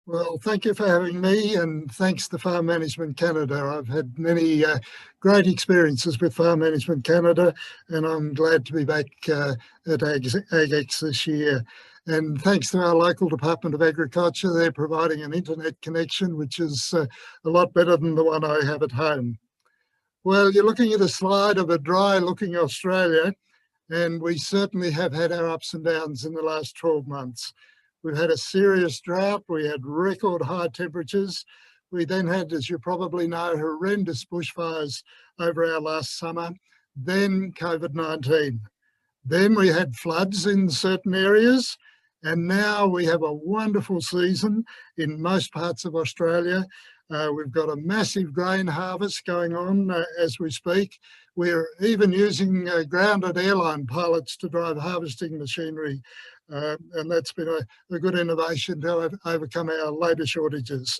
Well, thank you for having me, and thanks to Farm Management Canada. I've had many great experiences with Farm Management Canada, and I'm glad to be back at AgX this year. And thanks to our local Department of Agriculture, they're providing an internet connection, which is a lot better than the one I have at home. Well, you're looking at a slide of a dry-looking Australia, and we certainly have had our ups and downs in the last 12 months. We've had a serious drought, we had record high temperatures. We then had, as you probably know, horrendous bushfires over our last summer, then COVID-19. Then we had floods in certain areas, and now we have a wonderful season in most parts of Australia. We've got a massive grain harvest going on as we speak. We're even using grounded airline pilots to drive harvesting machinery, and that's been a good innovation to overcome our labour shortages.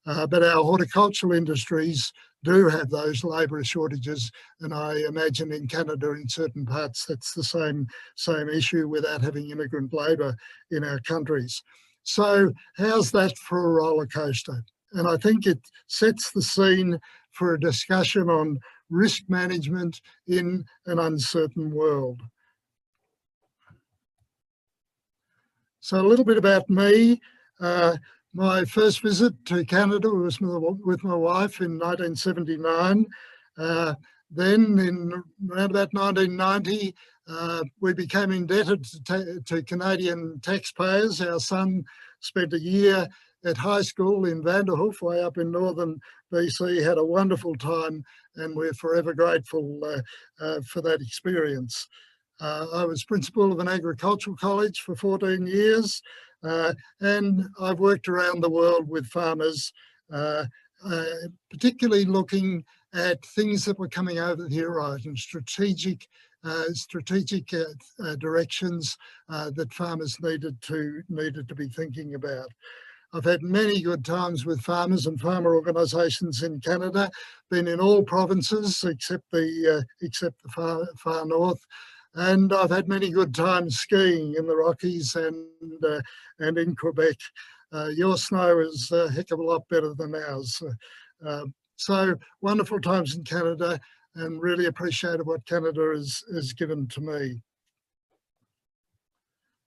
But our horticultural industries do have those labour shortages, and I imagine in Canada, in certain parts, that's the same issue without having immigrant labour in our countries. So how's that for a roller coaster? And I think it sets the scene for a discussion on risk management in an uncertain world. So a little bit about me. My first visit to Canada was with my wife in 1979. Then in around about 1990, we became indebted to Canadian taxpayers. Our son spent a year at high school in Vanderhoof, way up in northern BC, had a wonderful time, and we're forever grateful for that experience. I was principal of an agricultural college for 14 years, and I've worked around the world with farmers, particularly looking at things that were coming over the horizon, strategic directions that farmers needed to be thinking about. I've had many good times with farmers and farmer organisations in Canada, been in all provinces except the far north, and I've had many good times skiing in the Rockies and in Quebec. Your snow is a heck of a lot better than ours. So wonderful times in Canada, and really appreciated what Canada has given to me.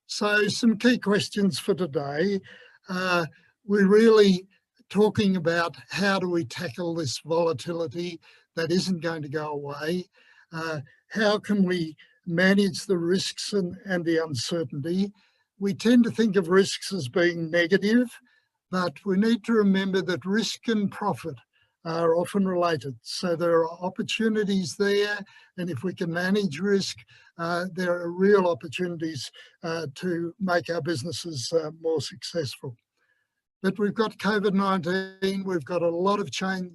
So some key questions for today. We're really talking about how do we tackle this volatility that isn't going to go away? How can we manage the risks and the uncertainty? We tend to think of risks as being negative, but we need to remember that risk and profit are often related. So there are opportunities there, and if we can manage risk, there are real opportunities to make our businesses more successful. But we've got COVID-19, we've got a lot of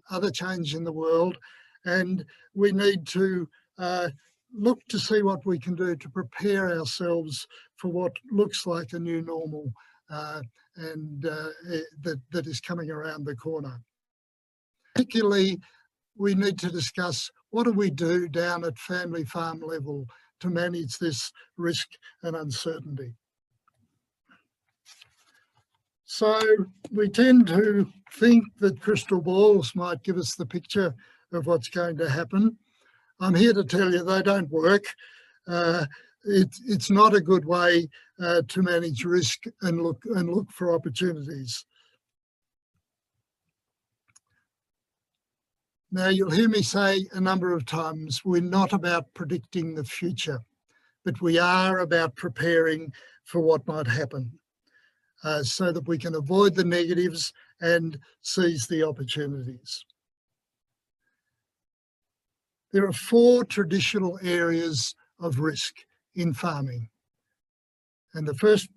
other change in the world, and we need to look to see what we can do to prepare ourselves for what looks like a new normal that is coming around the corner. Particularly, we need to discuss what do we do down at family farm level to manage this risk and uncertainty. So we tend to think that crystal balls might give us the picture of what's going to happen. I'm here to tell you they don't work. It's not a good way to manage risk and look for opportunities. Now, you'll hear me say a number of times, we're not about predicting the future, but we are about preparing for what might happen so that we can avoid the negatives and seize the opportunities. There are 4 traditional areas of risk in farming. And the first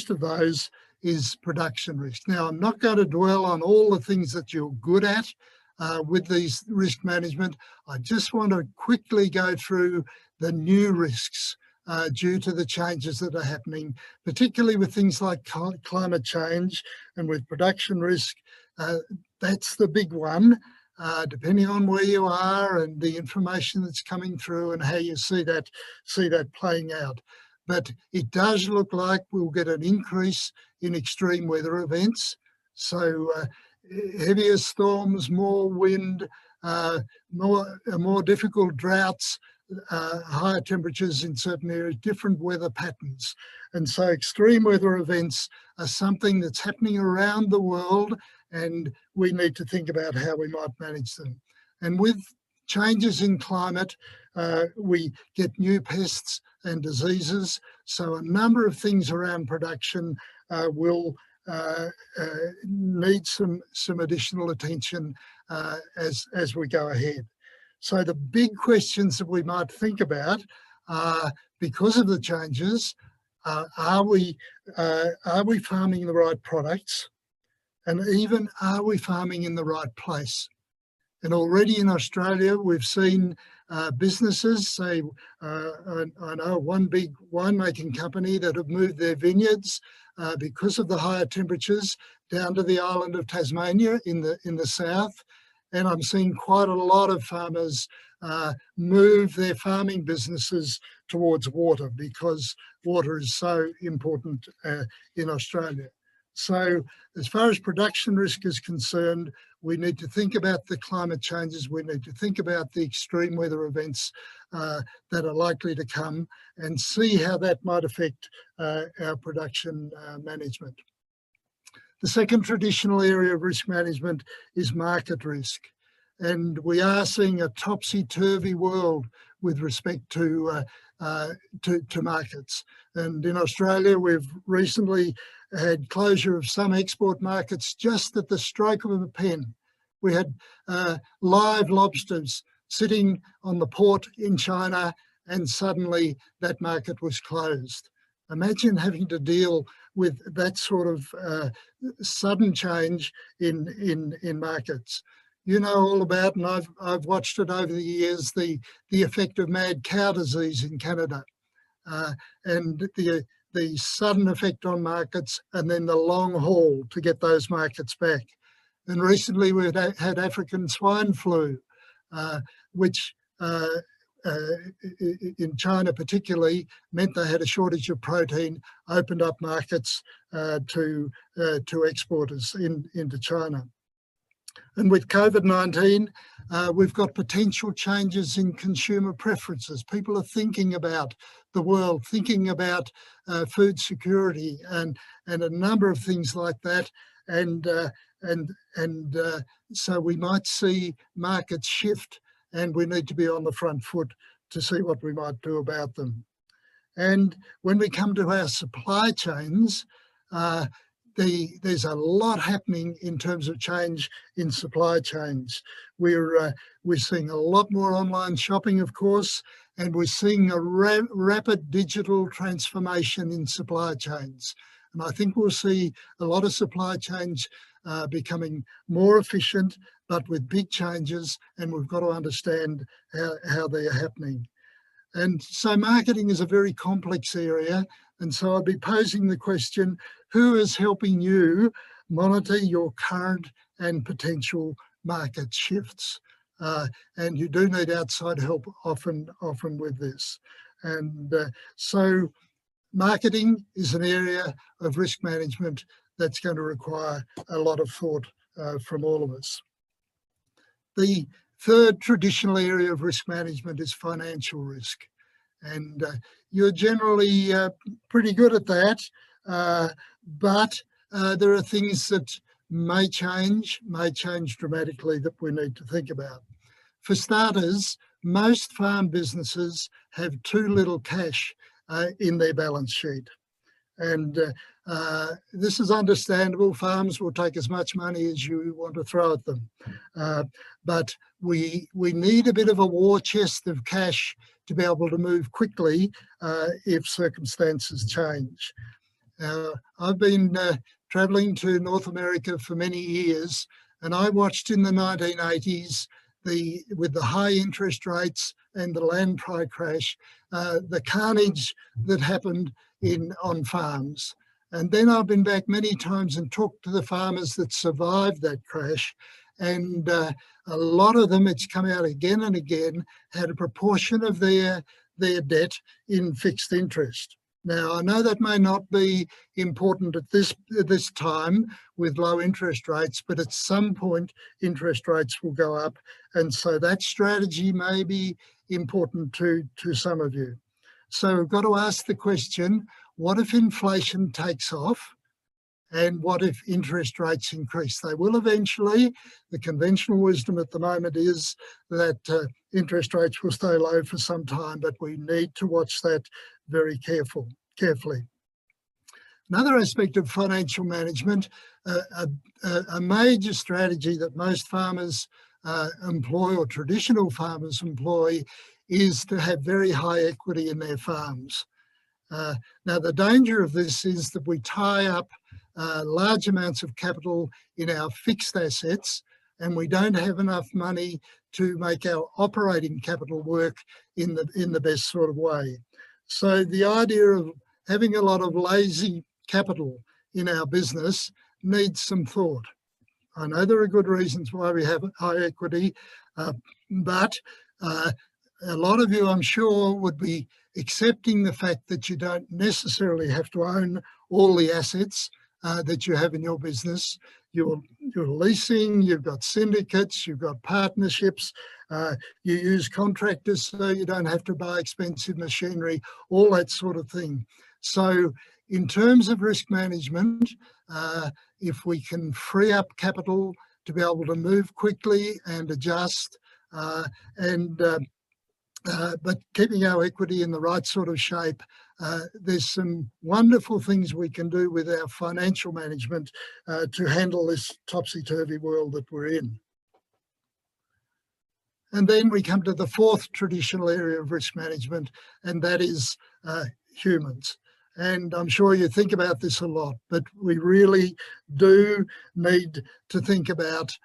of those is production risk. Now, I'm not going to dwell on all the things that you're good at with these risk management. I just want to quickly go through the new risks due to the changes that are happening, particularly with things like climate change and with production risk. That's the big one. Depending on where you are and the information that's coming through and how you see that playing out. but it does look like we'll get an increase in extreme weather events. So heavier storms, more wind, more difficult droughts, higher temperatures in certain areas, different weather patterns. And so extreme weather events are something that's happening around the world, and we need to think about how we might manage them. And with changes in climate, we get new pests and diseases. So a number of things around production will need some additional attention as we go ahead. So the big questions that we might think about are, because of the changes, are we farming the right products? And even, are we farming in the right place? And already in Australia, we've seen businesses, say, I know one big winemaking company that have moved their vineyards because of the higher temperatures down to the island of Tasmania in the south. And I'm seeing quite a lot of farmers move their farming businesses towards water, because water is so important in Australia. So as far as production risk is concerned, we need to think about the climate changes. We need to think about the extreme weather events that are likely to come, and see how that might affect our production management. The second traditional area of risk management is market risk. And we are seeing a topsy-turvy world with respect to markets. And in Australia, we've recently had closure of some export markets just at the stroke of a pen. We had live lobsters sitting on the port in China, and suddenly that market was closed. Imagine having to deal with that sort of sudden change in markets. You know all about, and I've watched it over the years, the effect of mad cow disease in Canada, and the sudden effect on markets, and then the long haul to get those markets back. And recently we've had African swine flu, which in China particularly meant they had a shortage of protein, opened up markets to exporters into China. And with COVID-19, we've got potential changes in consumer preferences. People are thinking about the world, thinking about food security, and a number of things like that. And so we might see markets shift, and we need to be on the front foot to see what we might do about them. And when we come to our supply chains, there's a lot happening in terms of change in supply chains. We're seeing a lot more online shopping, of course, and we're seeing a rapid digital transformation in supply chains. And I think we'll see a lot of supply chains becoming more efficient, but with big changes, and we've got to understand how they're happening. And so marketing is a very complex area. And so I'd be posing the question, who is helping you monitor your current and potential market shifts? And you do need outside help often with this. And so marketing is an area of risk management that's going to require a lot of thought from all of us. The third traditional area of risk management is financial risk. And you're generally pretty good at that, but there are things that may change dramatically that we need to think about. For starters, most farm businesses have too little cash in their balance sheet. And this is understandable. Farms will take as much money as you want to throw at them. But we need a bit of a war chest of cash to be able to move quickly if circumstances change. I've been travelling to North America for many years, and I watched in the 1980s, with the high interest rates and the land price crash, the carnage that happened on farms. And then I've been back many times and talked to the farmers that survived that crash. And a lot of them, it's come out again and again, had a proportion of their debt in fixed interest. Now, I know that may not be important at this time with low interest rates, but at some point interest rates will go up. And so that strategy may be important to some of you. So we've got to ask the question, what if inflation takes off? And what if interest rates increase? They will eventually. The conventional wisdom at the moment is that interest rates will stay low for some time, but we need to watch that very carefully. Another aspect of financial management, a major strategy that most farmers employ, or traditional farmers employ, is to have very high equity in their farms. Now, the danger of this is that we tie up large amounts of capital in our fixed assets, and we don't have enough money to make our operating capital work in the best sort of way. So the idea of having a lot of lazy capital in our business needs some thought. I know there are good reasons why we have high equity, but a lot of you, I'm sure, would be accepting the fact that you don't necessarily have to own all the assets that you have in your business. You're leasing, you've got syndicates, you've got partnerships, you use contractors so you don't have to buy expensive machinery, all that sort of thing. So in terms of risk management, if we can free up capital to be able to move quickly and adjust, but keeping our equity in the right sort of shape, there's some wonderful things we can do with our financial management to handle this topsy-turvy world that we're in. And then we come to the fourth traditional area of risk management, and that is humans. And I'm sure you think about this a lot, but we really do need to think about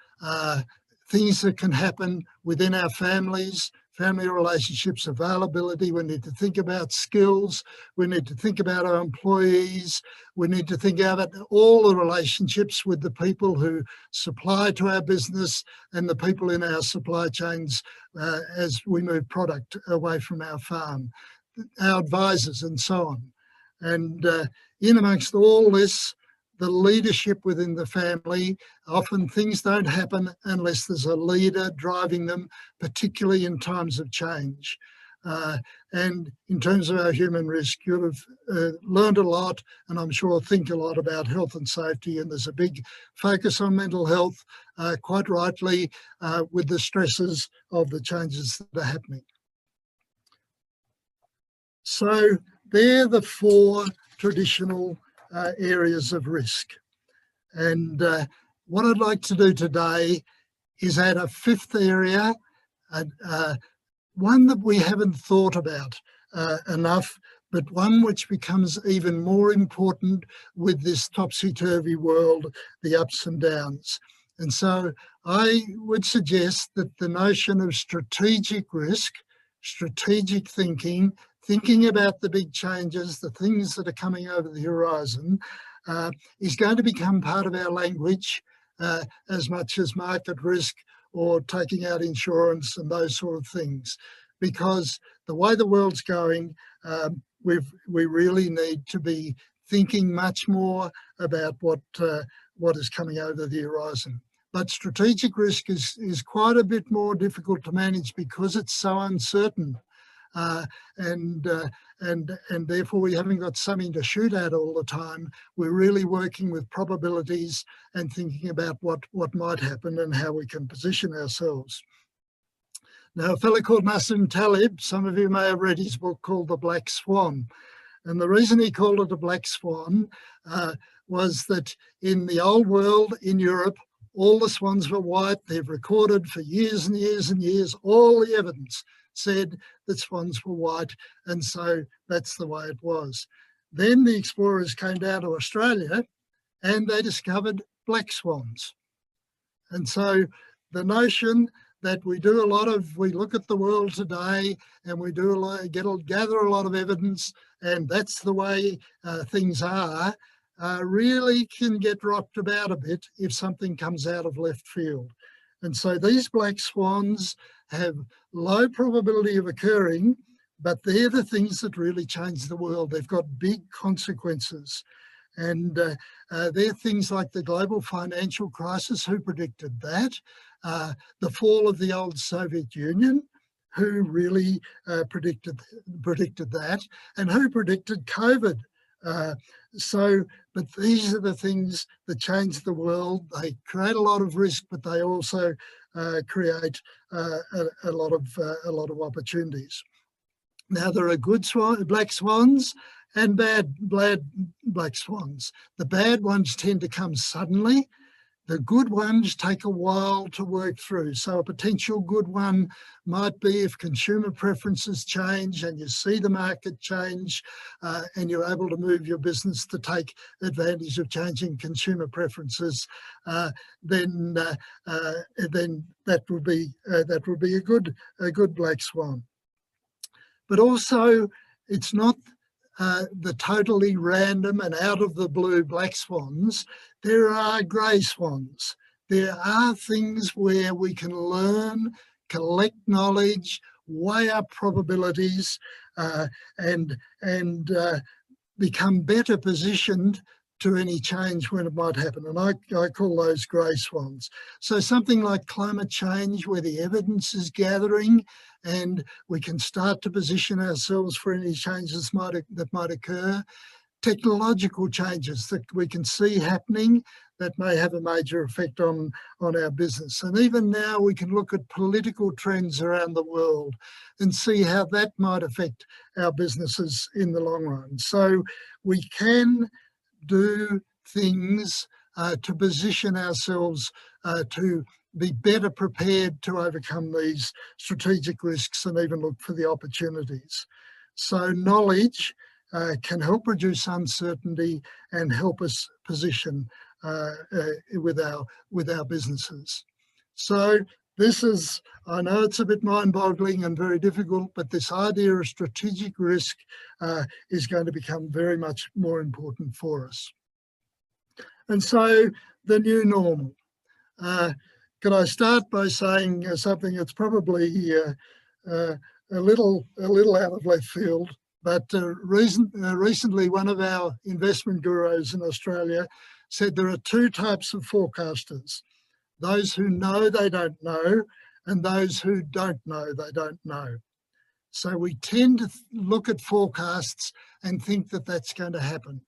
things that can happen within our families, family relationships, availability. We need to think about skills. We need to think about our employees. We need to think about all the relationships with the people who supply to our business and the people in our supply chains as we move product away from our farm, our advisors and so on. And in amongst all this, the leadership within the family, often things don't happen unless there's a leader driving them, particularly in times of change. And in terms of our human risk, you'll have learned a lot, and I'm sure think a lot about health and safety, and there's a big focus on mental health, quite rightly, with the stresses of the changes that are happening. So they're the four traditional areas of risk. And what I'd like to do today is add a fifth area, one that we haven't thought about enough, but one which becomes even more important with this topsy-turvy world, the ups and downs. And so I would suggest that the notion of strategic risk, strategic thinking about the big changes, the things that are coming over the horizon, is going to become part of our language as much as market risk or taking out insurance and those sort of things. Because the way the world's going, we really need to be thinking much more about what is coming over the horizon. But strategic risk is quite a bit more difficult to manage because it's so uncertain. And therefore we haven't got something to shoot at all the time. We're really working with probabilities and thinking about what might happen and how we can position ourselves. Now, a fellow called Nassim Taleb, some of you may have read his book called The Black Swan. And the reason he called it a black swan was that in the old world in Europe, all the swans were white. They've recorded for years and years and years, all the evidence said that swans were white, and so that's the way it was. Then the explorers came down to Australia and they discovered black swans. And so the notion that we look at the world today and we gather a lot of evidence and that's the way things are, really can get rocked about a bit if something comes out of left field. And so these black swans have low probability of occurring but they're the things that really change the world. They've got big consequences. And they're things like the global financial crisis. Who predicted that? The fall of the old Soviet Union. Who really predicted that? And who predicted COVID? But these are the things that change the world. They create a lot of risk, but they also create a lot of opportunities. Now, there are good black swans and bad black swans. The bad ones tend to come suddenly. The good ones take a while to work through. So a potential good one might be if consumer preferences change and you see the market change and you're able to move your business to take advantage of changing consumer preferences, then that would be a good black swan. But also, it's not the totally random and out of the blue black swans. There are grey swans. There are things where we can learn, collect knowledge, weigh up probabilities, and become better positioned to any change when it might happen. And I call those grey swans. So something like climate change, where the evidence is gathering and we can start to position ourselves for any changes that might occur. Technological changes that we can see happening that may have a major effect on our business. And even now we can look at political trends around the world and see how that might affect our businesses in the long run. So we can do things to position ourselves to be better prepared to overcome these strategic risks and even look for the opportunities. So knowledge can help reduce uncertainty and help us position with our businesses. So this is, I know it's a bit mind-boggling and very difficult, but this idea of strategic risk is going to become very much more important for us. And so the new normal. Could I start by saying something that's probably a little out of left field, but recently one of our investment gurus in Australia said there are two types of forecasters: those who know they don't know and those who don't know they don't know. So we tend to look at forecasts and think that that's going to happen.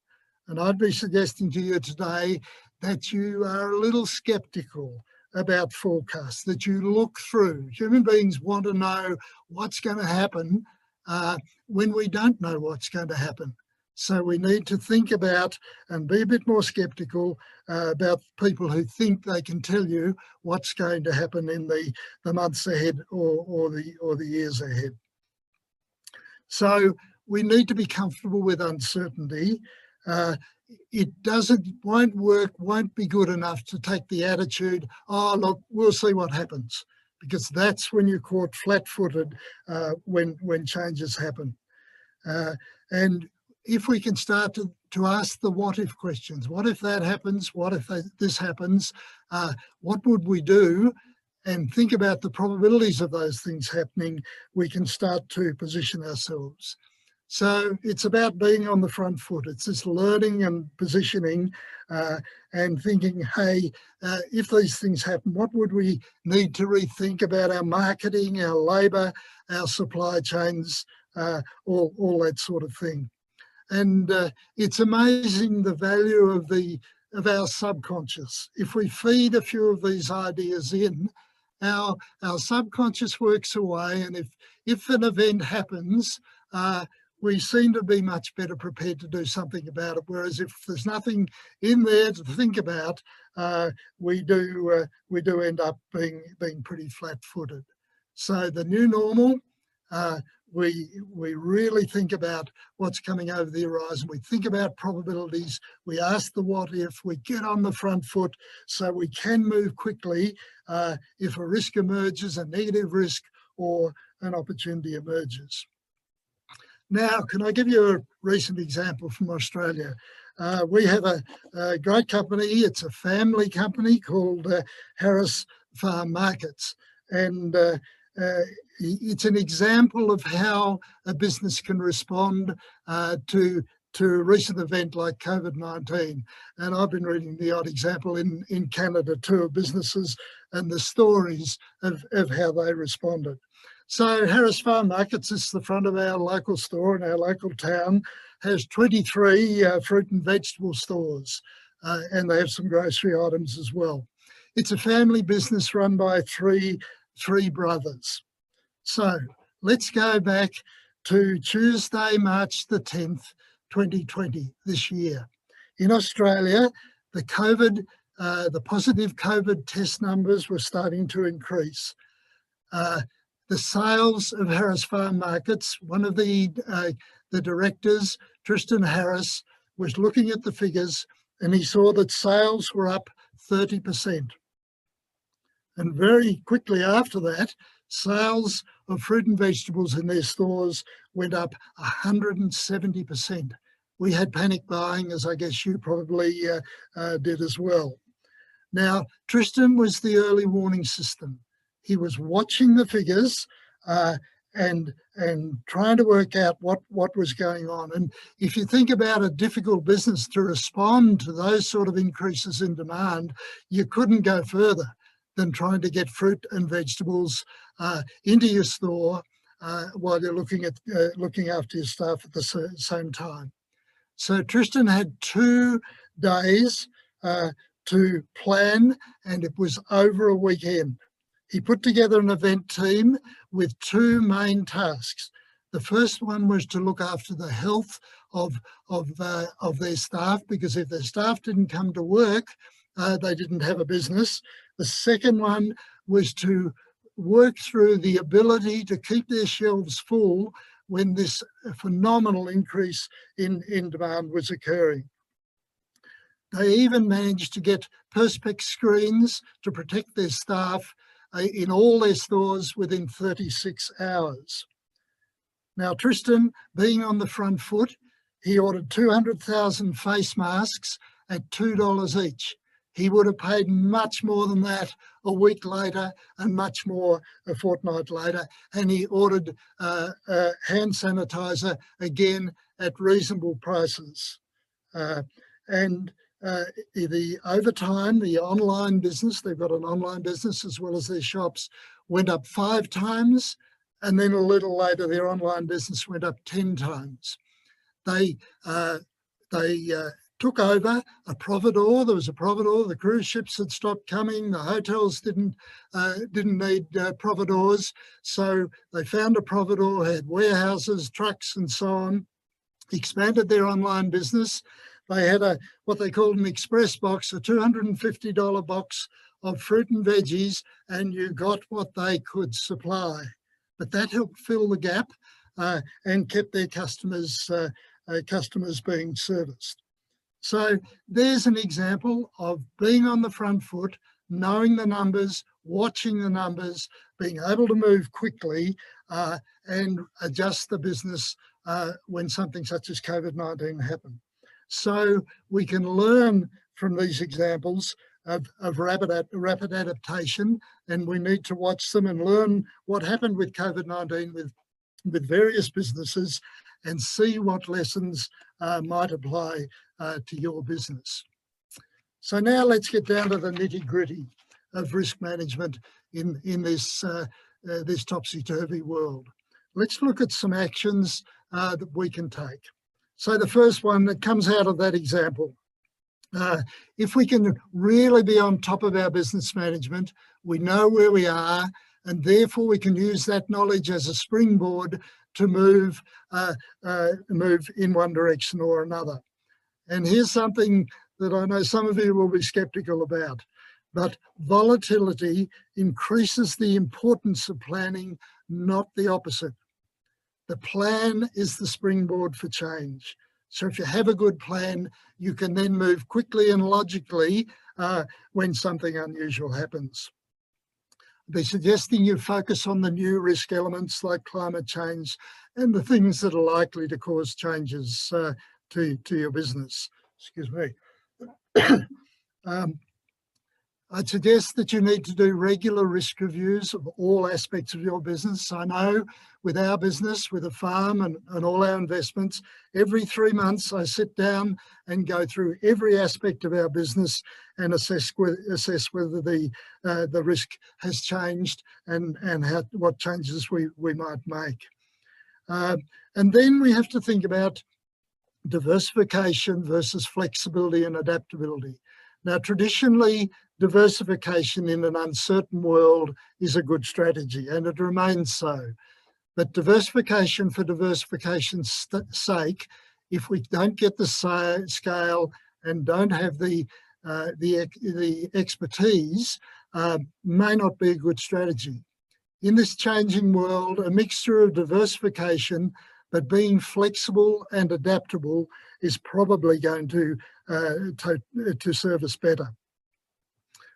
And I'd be suggesting to you today that you are a little skeptical about forecasts, that you look through. Human beings want to know what's going to happen when we don't know what's going to happen. So we need to think about and be a bit more skeptical about people who think they can tell you what's going to happen in the months ahead or the years ahead. So we need to be comfortable with uncertainty. It won't be good enough to take the attitude, oh, look, we'll see what happens, because that's when you're caught flat-footed when changes happen. And if we can start to ask the what-if questions, what if that happens, what if this happens, what would we do, and think about the probabilities of those things happening, we can start to position ourselves. So it's about being on the front foot. It's this learning and positioning and thinking, hey, if these things happen, what would we need to rethink about our marketing, our labour, our supply chains, all that sort of thing. And it's amazing the value of our subconscious. If we feed a few of these ideas in, our subconscious works away, and if an event happens, we seem to be much better prepared to do something about it. Whereas if there's nothing in there to think about, we do end up being pretty flat-footed. So the new normal, we really think about what's coming over the horizon. We think about probabilities. We ask the what if. We get on the front foot so we can move quickly if a risk emerges, a negative risk, or an opportunity emerges. Now, can I give you a recent example from Australia? We have a great company. It's a family company called Harris Farm Markets. And it's an example of how a business can respond to a recent event like COVID-19. And I've been reading the odd example in Canada too of businesses and the stories of how they responded. So Harris Farm Markets is the front of our local store in our local town, has 23 fruit and vegetable stores, and they have some grocery items as well. It's a family business run by three brothers. So let's go back to Tuesday, March the 10th, 2020, this year. In Australia, the positive COVID test numbers were starting to increase. The sales of Harris Farm Markets, one of the directors, Tristan Harris, was looking at the figures and he saw that sales were up 30%. And very quickly after that, sales of fruit and vegetables in their stores went up 170%. We had panic buying, as I guess you probably did as well. Now, Tristan was the early warning system. He was watching the figures and trying to work out what was going on. And if you think about a difficult business to respond to those sort of increases in demand, you couldn't go further than trying to get fruit and vegetables into your store while you're looking after your staff at the same time. So Tristan had 2 days to plan, and it was over a weekend. He put together an event team with 2 main tasks. The first one was to look after the health of their staff, because if their staff didn't come to work, they didn't have a business. The second one was to work through the ability to keep their shelves full when this phenomenal increase in demand was occurring. They even managed to get Perspex screens to protect their staff in all their stores within 36 hours. Now, Tristan, being on the front foot, he ordered 200,000 face masks at $2 each. He would have paid much more than that a week later and much more a fortnight later. And he ordered hand sanitizer again at reasonable prices. Over time, the online business, they've got an online business as well as their shops, went up 5 times. And then a little later, their online business went up 10 times. They took over a providore. There was a providore. The cruise ships had stopped coming. The hotels didn't need providores. So they found a providore, had warehouses, trucks and so on, expanded their online business. They had what they called an express box, a $250 box of fruit and veggies, and you got what they could supply. But that helped fill the gap and kept their customers being serviced. So there's an example of being on the front foot, knowing the numbers, watching the numbers, being able to move quickly and adjust the business when something such as COVID-19 happened. So we can learn from these examples of rapid adaptation, and we need to watch them and learn what happened with COVID-19 with various businesses and see what lessons might apply to your business. So now let's get down to the nitty-gritty of risk management in this topsy-turvy world. Let's look at some actions that we can take. So the first one that comes out of that example, if we can really be on top of our business management, we know where we are, and therefore we can use that knowledge as a springboard to move in one direction or another. And here's something that I know some of you will be skeptical about, but volatility increases the importance of planning, not the opposite. The plan is the springboard for change. So if you have a good plan, you can then move quickly and logically when something unusual happens. I'd be suggesting you focus on the new risk elements like climate change and the things that are likely to cause changes to your business. Excuse me. I'd suggest that you need to do regular risk reviews of all aspects of your business. I know with our business, with a farm and all our investments, every 3 months I sit down and go through every aspect of our business and assess whether the risk has changed and what changes we might make. And then we have to think about diversification versus flexibility and adaptability. Now, traditionally, diversification in an uncertain world is a good strategy, and it remains so. But diversification for diversification's sake, if we don't get the scale and don't have the expertise, may not be a good strategy. In this changing world, a mixture of diversification but being flexible and adaptable is probably going to serve us better.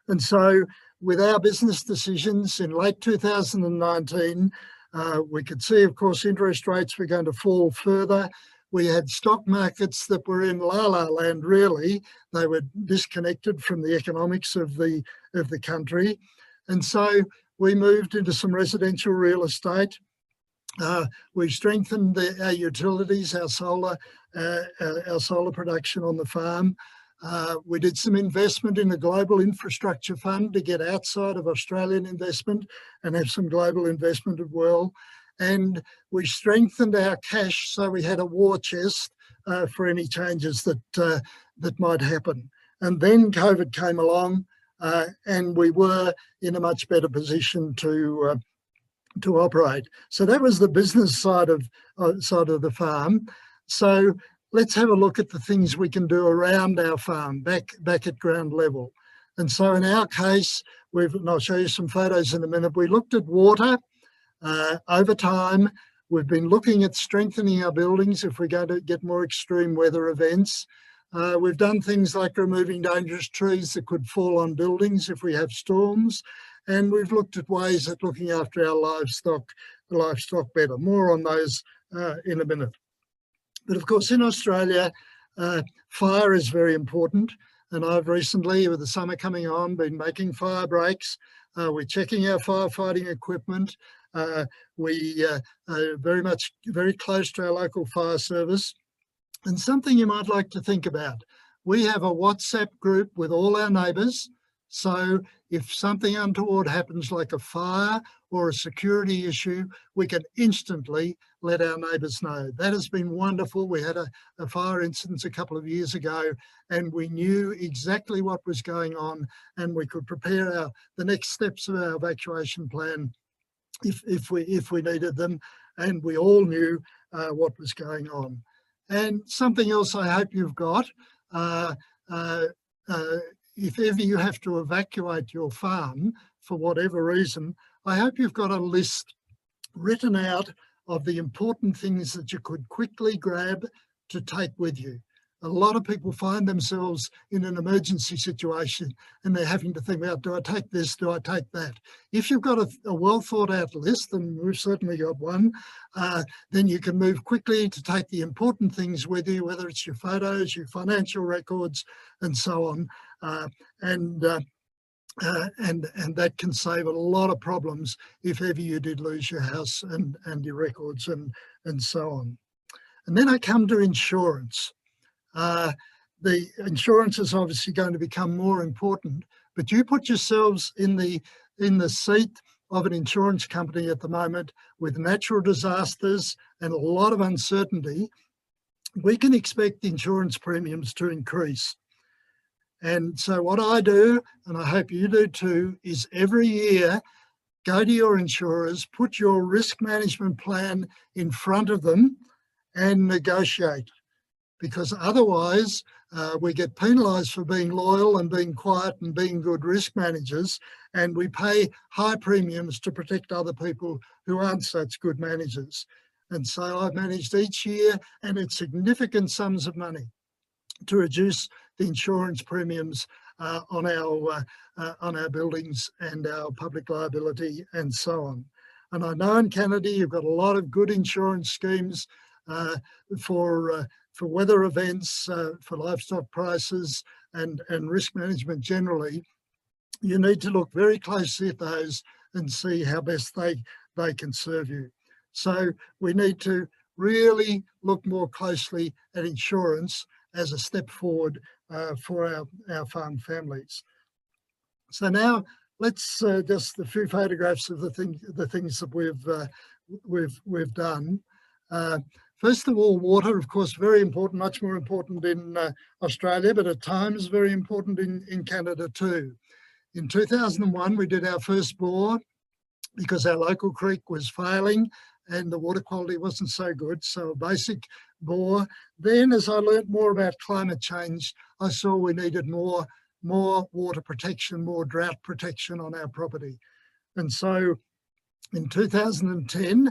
And so with our business decisions in late 2019, we could see, of course, interest rates were going to fall further. We had stock markets that were in la-la land, really. They were disconnected from the economics of the country. And so we moved into some residential real estate. We strengthened our utilities, our solar production on the farm. We did some investment in a global infrastructure fund to get outside of Australian investment and have some global investment as well. And we strengthened our cash so we had a war chest for any changes that might happen. And then COVID came along and we were in a much better position to operate. So that was the business side of the farm. So let's have a look at the things we can do around our farm, back at ground level. And so in our case, and I'll show you some photos in a minute, we looked at water over time. We've been looking at strengthening our buildings if we're going to get more extreme weather events. We've done things like removing dangerous trees that could fall on buildings if we have storms. And we've looked at ways of looking after our livestock better. More on those in a minute. But of course, in Australia, fire is very important. And I've recently, with the summer coming on, been making fire breaks. We're checking our firefighting equipment. We are very close to our local fire service. And something you might like to think about. We have a WhatsApp group with all our neighbours. So if something untoward happens like a fire or a security issue, we can instantly let our neighbours know. That has been wonderful. We had a fire incident a couple of years ago and we knew exactly what was going on and we could prepare the next steps of our evacuation plan if we needed them, and we all knew what was going on. And something else I hope you've got, if ever you have to evacuate your farm for whatever reason, I hope you've got a list written out of the important things that you could quickly grab to take with you. A lot of people find themselves in an emergency situation and they're having to think about, do I take this, do I take that? If you've got a well thought out list, and we've certainly got one, then you can move quickly to take the important things with you, whether it's your photos, your financial records, and so on. And that can save a lot of problems if ever you did lose your house and your records and so on. And then I come to insurance. The insurance is obviously going to become more important, but you put yourselves in the seat of an insurance company at the moment with natural disasters and a lot of uncertainty. We can expect insurance premiums to increase. And so what I do, and I hope you do too, is every year go to your insurers, put your risk management plan in front of them and negotiate. Because otherwise we get penalised for being loyal and being quiet and being good risk managers, and we pay high premiums to protect other people who aren't such good managers. And so I've managed each year, and it's significant sums of money, to reduce the insurance premiums on our buildings and our public liability and so on. And I know in Canada you've got a lot of good insurance schemes for weather events, for livestock prices and risk management generally. you need to look very closely at those and see how best they can serve you. So we need to really look more closely at insurance as a step forward for our farm families. So now let's just a few photographs of the things that we've done. First of all, water, of course, very important, much more important in Australia, but at times very important in Canada too. In 2001, we did our first bore because our local creek was failing and the water quality wasn't so good. So a basic bore. Then as I learned more about climate change, I saw we needed more water protection, more drought protection on our property. And so in 2010,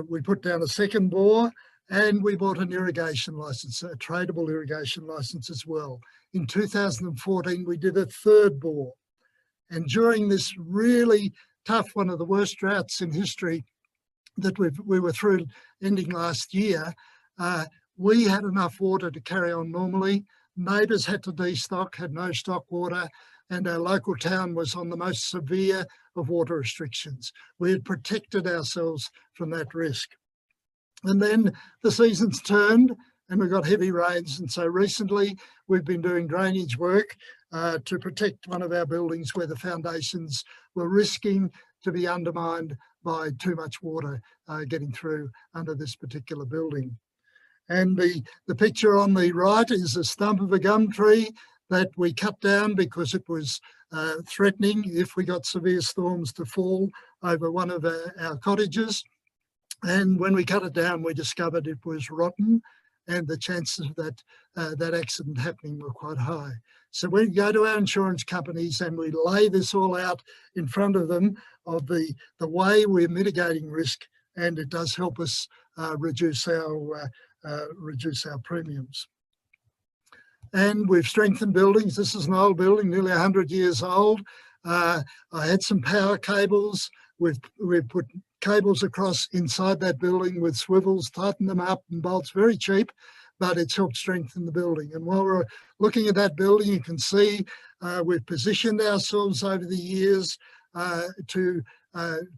we put down a second bore and we bought an irrigation license, a tradable irrigation license as well. In 2014, we did a third bore. And during this really tough, one of the worst droughts in history that we were through ending last year, we had enough water to carry on normally. Neighbours had to destock, had no stock water, and our local town was on the most severe of water restrictions. We had protected ourselves from that risk. And then the seasons turned and we got heavy rains. And so recently we've been doing drainage work to protect one of our buildings where the foundations were risking to be undermined by too much water getting through under this particular building. And the picture on the right is a stump of a gum tree that we cut down because it was threatening if we got severe storms to fall over one of our cottages. And when we cut it down, we discovered it was rotten and the chances of that accident happening were quite high. So we go to our insurance companies and we lay this all out in front of them of the way we're mitigating risk, and it does help us reduce our premiums. And we've strengthened buildings. This is an old building, nearly 100 years old. I had some power cables. We've put cables across inside that building with swivels, tightened them up and bolts, very cheap, but it's helped strengthen the building. And while we're looking at that building, you can see we've positioned ourselves over the years to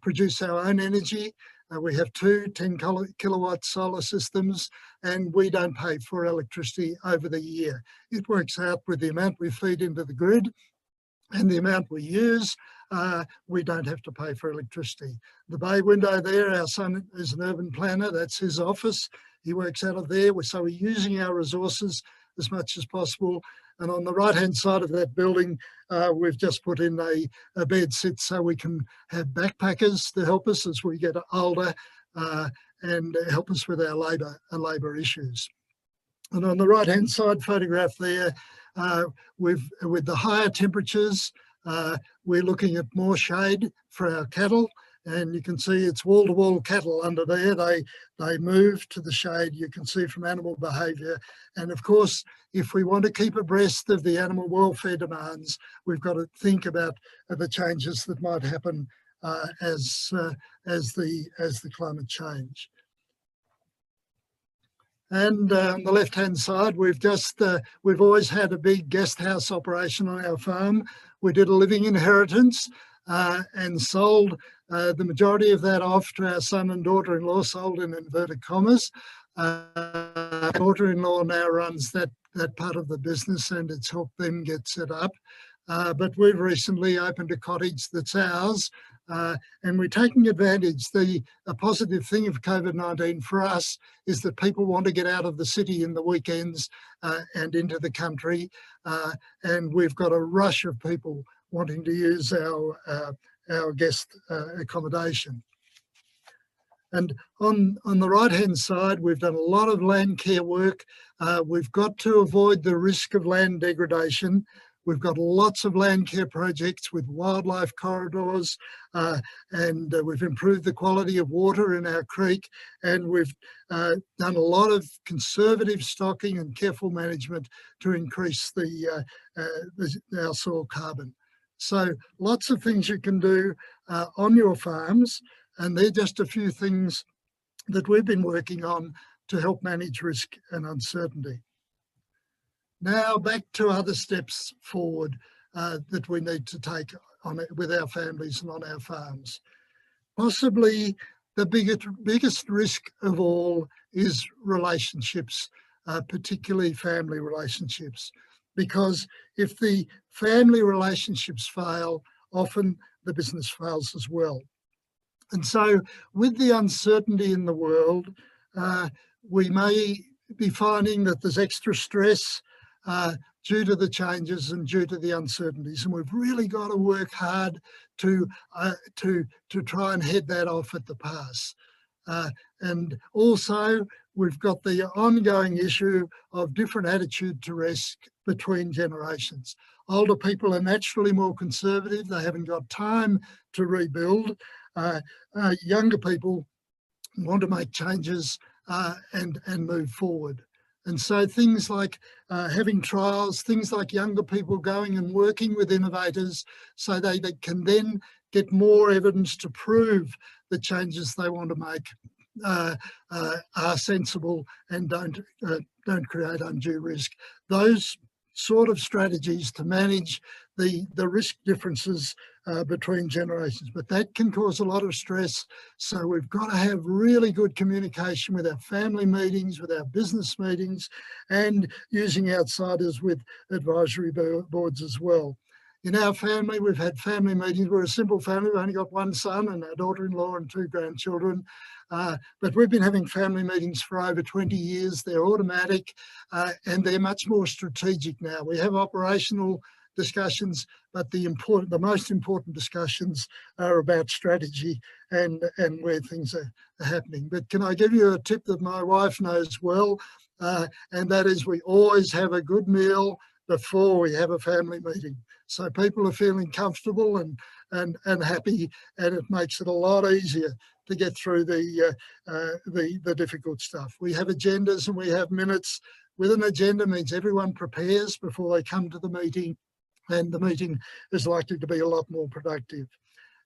produce our own energy. We have two 10 kilowatt solar systems and we don't pay for electricity over the year. It works out with the amount we feed into the grid and the amount we use. We don't have to pay for electricity. The bay window there, our son is an urban planner, that's his office. He works out of there, so we're using our resources as much as possible. And on the right-hand side of that building, we've just put in a bed sit so we can have backpackers to help us as we get older and help us with our labour issues. And on the right-hand side photograph there, with the higher temperatures, we're looking at more shade for our cattle. And you can see it's wall-to-wall cattle under there. They move to the shade, you can see from animal behaviour. And of course, if we want to keep abreast of the animal welfare demands, we've got to think about the changes that might happen as the climate change. And on the left-hand side, we've always had a big guest house operation on our farm. We did a living inheritance and sold the majority of that off to our son and daughter-in-law, sold in inverted commas. Our daughter-in-law now runs that part of the business and it's helped them get set up. But we've recently opened a cottage that's ours and we're taking advantage. A positive thing of COVID-19 for us is that people want to get out of the city in the weekends and into the country. And we've got a rush of people wanting to use our guest accommodation. And on the right-hand side, we've done a lot of land care work. We've got to avoid the risk of land degradation. We've got lots of land care projects with wildlife corridors and we've improved the quality of water in our creek, and we've done a lot of conservative stocking and careful management to increase our soil carbon. So lots of things you can do on your farms, and they're just a few things that we've been working on to help manage risk and uncertainty. Now back to other steps forward. that we need to take on it with our families and on our farms. Possibly the biggest risk of all is relationships, particularly family relationships, because if the family relationships fail, often the business fails as well. And so with the uncertainty in the world, we may be finding that there's extra stress due to the changes and due to the uncertainties. And we've really got to work hard to try and head that off at the pass. And also, we've got the ongoing issue of different attitude to risk between generations. Older people are naturally more conservative. They haven't got time to rebuild. Younger people want to make changes and move forward. And so things like having trials, things like younger people going and working with innovators so they can then get more evidence to prove the changes they want to make are sensible and don't create undue risk. Those sort of strategies to manage the risk differences between generations, but that can cause a lot of stress. So we've got to have really good communication with our family meetings, with our business meetings, and using outsiders with advisory boards as well. In our family, we've had family meetings. We're a simple family. We've only got one son and a daughter-in-law and 2 grandchildren. But we've been having family meetings for over 20 years. They're automatic and they're much more strategic now. We have operational discussions, but the most important discussions are about strategy and where things are happening. But can I give you a tip that my wife knows well? And that is we always have a good meal before we have a family meeting. So people are feeling comfortable and happy, and it makes it a lot easier to get through the difficult stuff. We have agendas and we have minutes. With an agenda means everyone prepares before they come to the meeting, and the meeting is likely to be a lot more productive.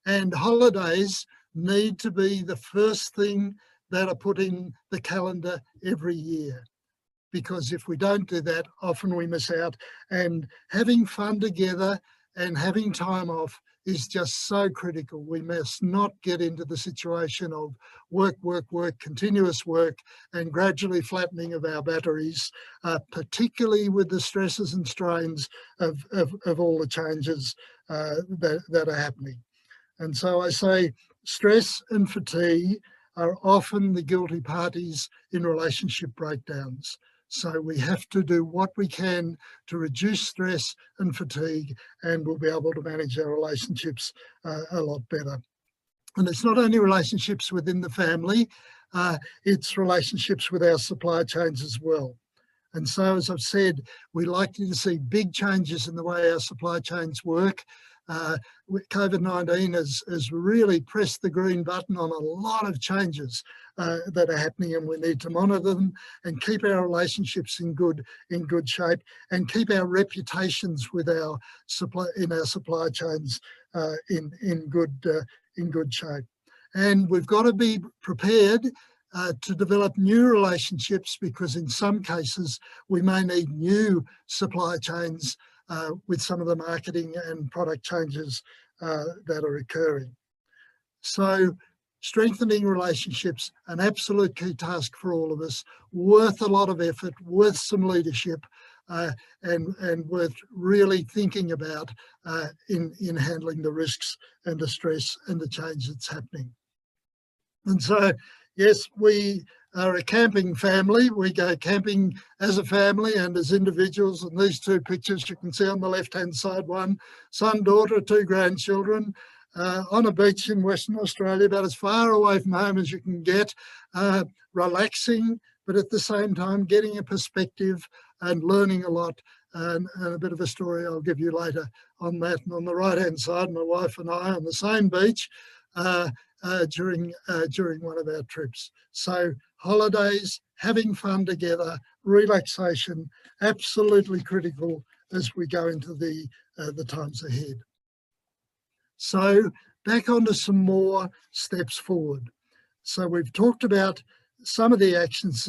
And holidays need to be the first thing that are put in the calendar every year, because if we don't do that, often we miss out. And having fun together and having time off is just so critical. We must not get into the situation of work, continuous work, and gradually flattening of our batteries, particularly with the stresses and strains of all the changes that are happening. And so I say stress and fatigue are often the guilty parties in relationship breakdowns. So we have to do what we can to reduce stress and fatigue, and we'll be able to manage our relationships a lot better. And it's not only relationships within the family, it's relationships with our supply chains as well. And so, as I've said, we're likely to see big changes in the way our supply chains work. COVID-19 has really pressed the green button on a lot of changes that are happening, and we need to monitor them and keep our relationships in good shape, and keep our reputations with our supply chains in good shape. And we've got to be prepared to develop new relationships, because in some cases we may need new supply chains with some of the marketing and product changes that are occurring. So strengthening relationships, an absolute key task for all of us, worth a lot of effort, worth some leadership, and worth really thinking about in handling the risks and the stress and the change that's happening. And so, yes, we are a camping family. We go camping as a family and as individuals. And these 2 pictures you can see on the left-hand side, one son, daughter, 2 grandchildren on a beach in Western Australia, about as far away from home as you can get, relaxing, but at the same time getting a perspective and learning a lot. And a bit of a story I'll give you later on that. And on the right-hand side, my wife and I on the same beach during one of our trips. So holidays, having fun together, relaxation, absolutely critical as we go into the times ahead. So back onto some more steps forward. So we've talked about some of the actions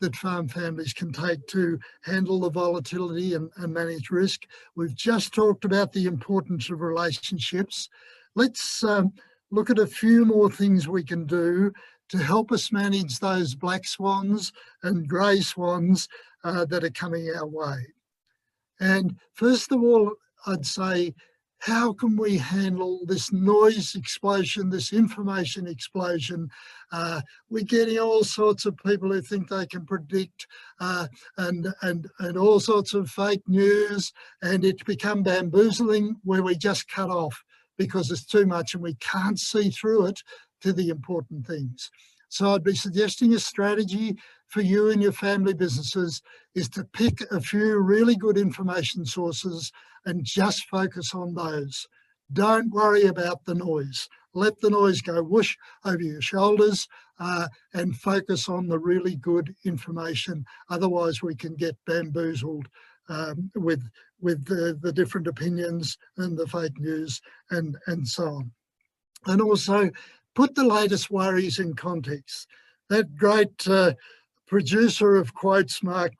that farm families can take to handle the volatility and manage risk. We've just talked about the importance of relationships. Let's look at a few more things we can do to help us manage those black swans and grey swans that are coming our way. And first of all, I'd say, how can we handle this noise explosion, this information explosion? We're getting all sorts of people who think they can predict and all sorts of fake news, and it's become bamboozling where we just cut off because it's too much and we can't see through it to the important things. So I'd be suggesting a strategy for you and your family businesses is to pick a few really good information sources and just focus on those. Don't worry about the noise. Let the noise go whoosh over your shoulders and focus on the really good information. Otherwise, we can get bamboozled with the different opinions and the fake news and so on. And also, put the latest worries in context. That great producer of quotes, Mark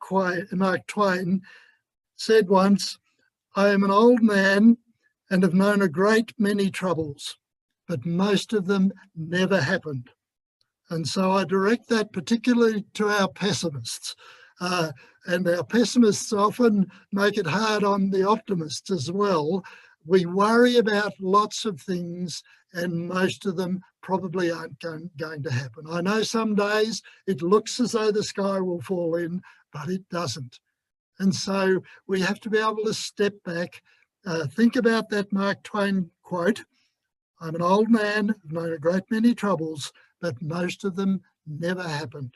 Twain, said once, "I am an old man and have known a great many troubles, but most of them never happened." And so I direct that particularly to our pessimists. And our pessimists often make it hard on the optimists as well. We worry about lots of things and most of them probably aren't going to happen. I know some days it looks as though the sky will fall in, but it doesn't. And so we have to be able to step back, think about that Mark Twain quote, "I'm an old man, I've known a great many troubles, but most of them never happened."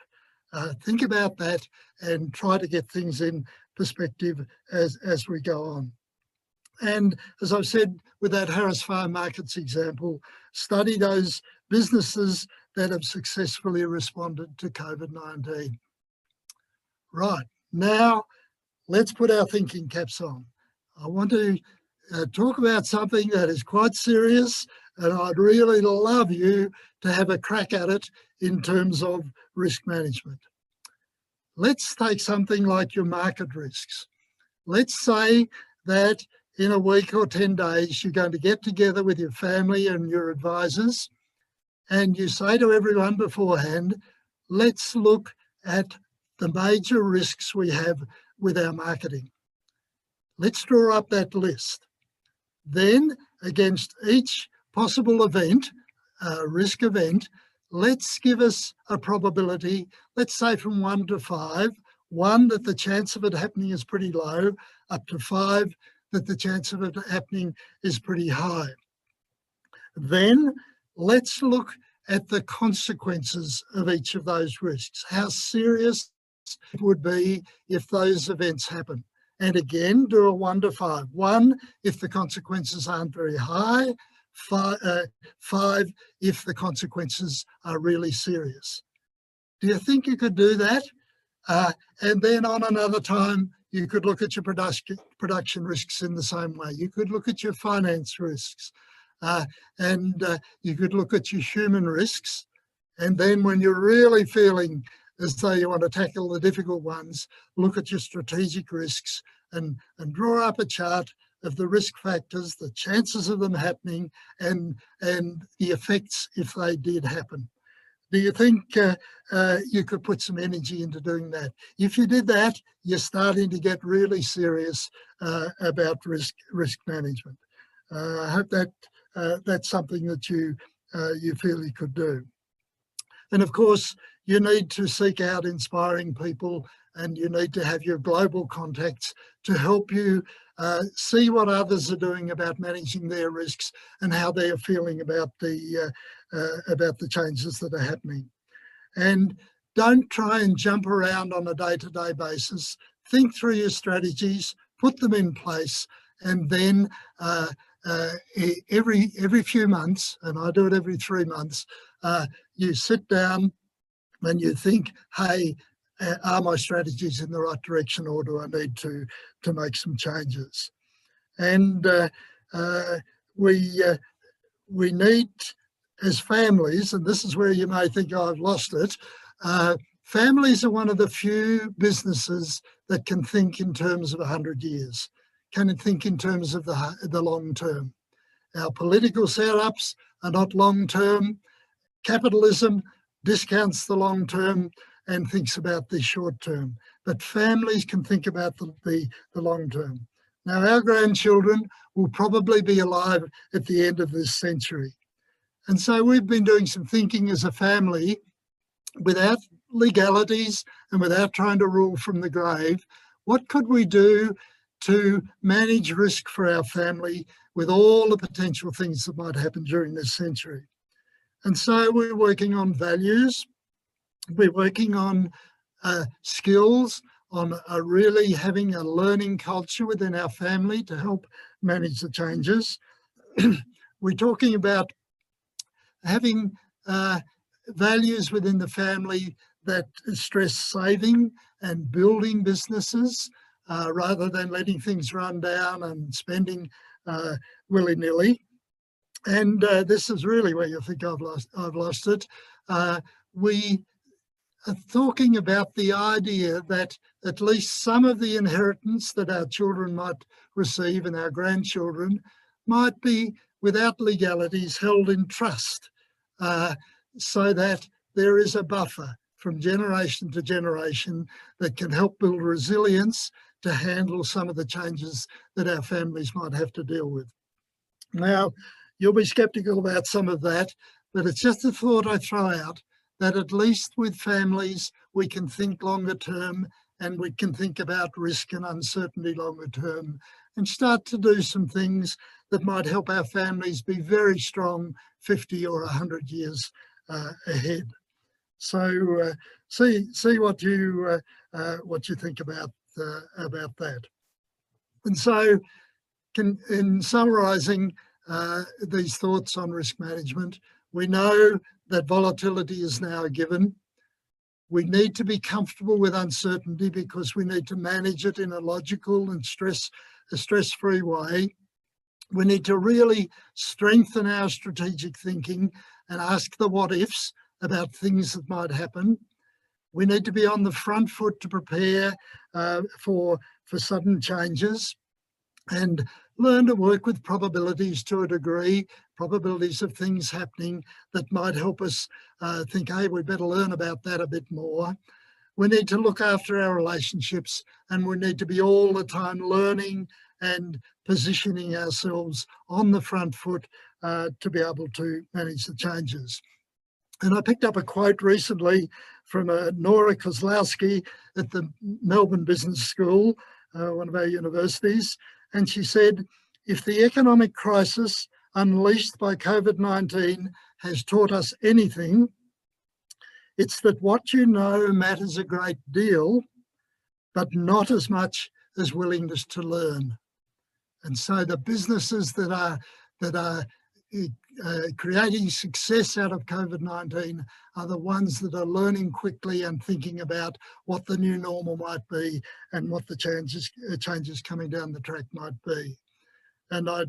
Think about that and try to get things in perspective as we go on. And as I've said with that Harris Farm Markets example, study those businesses that have successfully responded to COVID-19. Right, now let's put our thinking caps on. I want to talk about something that is quite serious, and I'd really love you to have a crack at it in terms of risk management. Let's take something like your market risks. Let's say that in a week or 10 days, you're going to get together with your family and your advisors, and you say to everyone beforehand, let's look at the major risks we have with our marketing. Let's draw up that list. Then, against each possible event, risk event, let's give us a probability, let's say from 1 to 5, 1 that the chance of it happening is pretty low, up to 5 that the chance of it happening is pretty high. Then let's look at the consequences of each of those risks, how serious it would be if those events happen. And again, do a 1 to 5. 1 if the consequences aren't very high, 5 if the consequences are really serious. Do you think you could do that? And then on another time, you could look at your production risks in the same way. You could look at your finance risks and you could look at your human risks. And then when you're really feeling as though you want to tackle the difficult ones, look at your strategic risks and draw up a chart of the risk factors, the chances of them happening and the effects if they did happen. Do you think you could put some energy into doing that? If you did that, you're starting to get really serious about risk management. I hope that that's something that you feel you could do. And of course, you need to seek out inspiring people and you need to have your global contacts to help you see what others are doing about managing their risks and how they're feeling about the changes that are happening. And don't try and jump around on a day-to-day basis. Think through your strategies, put them in place, and then every few months, and I do it every 3 months, you sit down and you think, hey, are my strategies in the right direction or do I need to make some changes? And we need, as families, and this is where you may think, oh, I've lost it, Families are one of the few businesses that can think in terms of 100 years, can think in terms of the long term. Our political setups are not long term. Capitalism discounts the long term and thinks about the short term, but families can think about the long term. Now, our grandchildren will probably be alive at the end of this century. And so we've been doing some thinking as a family without legalities and without trying to rule from the grave. What could we do to manage risk for our family with all the potential things that might happen during this century? And so we're working on values, we're working on skills, on really having a learning culture within our family to help manage the changes. We're talking about having values within the family that stress saving and building businesses rather than letting things run down and spending willy-nilly. And this is really where you think I've lost it. We are talking about the idea that at least some of the inheritance that our children might receive and our grandchildren might be, without legalities, held in trust, so that there is a buffer from generation to generation that can help build resilience to handle some of the changes that our families might have to deal with. Now, you'll be sceptical about some of that, but it's just a thought I throw out, that at least with families, we can think longer term and we can think about risk and uncertainty longer term and start to do some things that might help our families be very strong 50 or 100 years ahead. So see what you think about that. And so, in summarising these thoughts on risk management, we know that volatility is now a given. We need to be comfortable with uncertainty because we need to manage it in a logical and stress-free way. We need to really strengthen our strategic thinking and ask the what-ifs about things that might happen. We need to be on the front foot to prepare for sudden changes and learn to work with probabilities to a degree, probabilities of things happening that might help us think, hey, we better learn about that a bit more. We need to look after our relationships and we need to be all the time learning and positioning ourselves on the front foot to be able to manage the changes. And I picked up a quote recently from Nora Kozlowski at the Melbourne Business School, one of our universities, and she said, if the economic crisis unleashed by COVID-19 has taught us anything, it's that what you know matters a great deal, but not as much as willingness to learn. And so the businesses that are creating success out of COVID-19 are the ones that are learning quickly and thinking about what the new normal might be and what the changes coming down the track might be. And I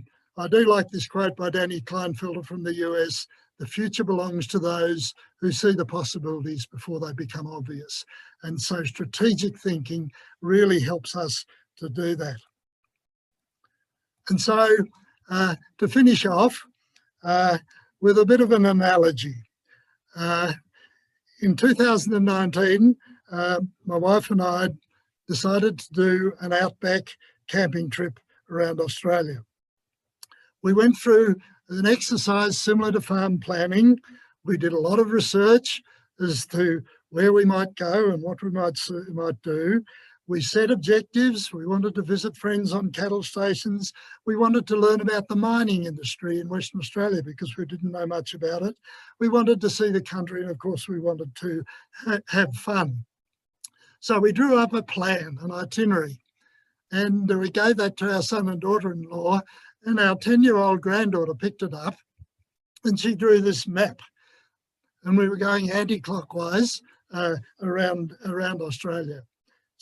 do like this quote by Danny Kleinfelder from the US, the future belongs to those who see the possibilities before they become obvious. And so strategic thinking really helps us to do that. And so to finish off, with a bit of an analogy. In 2019, my wife and I decided to do an outback camping trip around Australia. We went through an exercise similar to farm planning. We did a lot of research as to where we might go and what we might do. We set objectives. We wanted to visit friends on cattle stations. We wanted to learn about the mining industry in Western Australia because we didn't know much about it. We wanted to see the country, and of course we wanted to have fun. So we drew up a plan, an itinerary, and we gave that to our son and daughter-in-law, and our 10-year-old granddaughter picked it up and she drew this map. And we were going anti-clockwise around Australia.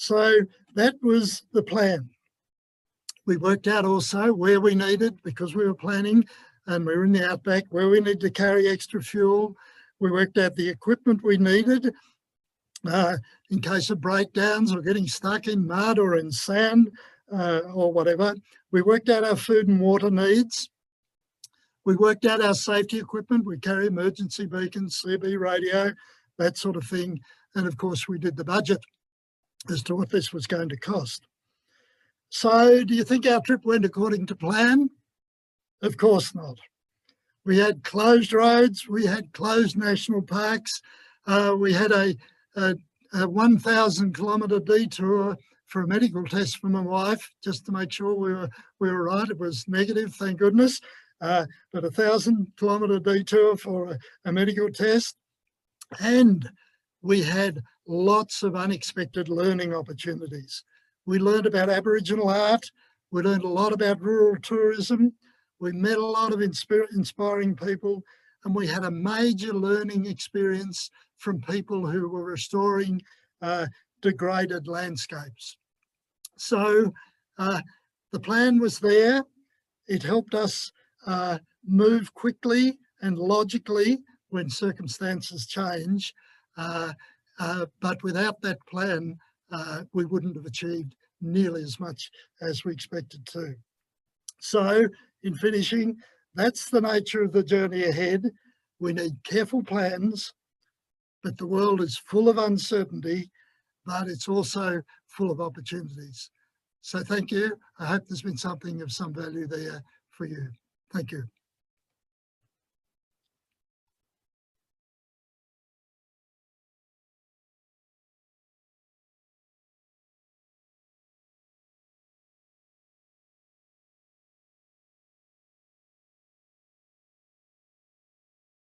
So that was the plan. We worked out also where we needed, because we were planning and we were in the outback, where we needed to carry extra fuel. We worked out the equipment we needed in case of breakdowns or getting stuck in mud or in sand or whatever. We worked out our food and water needs. We worked out our safety equipment. We carry emergency beacons, CB radio, that sort of thing. And of course, we did the budget as to what this was going to cost. So do you think our trip went according to plan? Of course not. We had closed roads. We had closed national parks. We had a 1,000 kilometre detour for a medical test for my wife, just to make sure we were right. It was negative, thank goodness. But a 1,000 kilometre detour for a medical test. And we had lots of unexpected learning opportunities. We learned about Aboriginal art. We learned a lot about rural tourism. We met a lot of inspiring people, and we had a major learning experience from people who were restoring degraded landscapes. So the plan was there. It helped us move quickly and logically when circumstances change. But without that plan, we wouldn't have achieved nearly as much as we expected to. So in finishing, that's the nature of the journey ahead. We need careful plans, but the world is full of uncertainty, but it's also full of opportunities. So thank you. I hope there's been something of some value there for you. Thank you.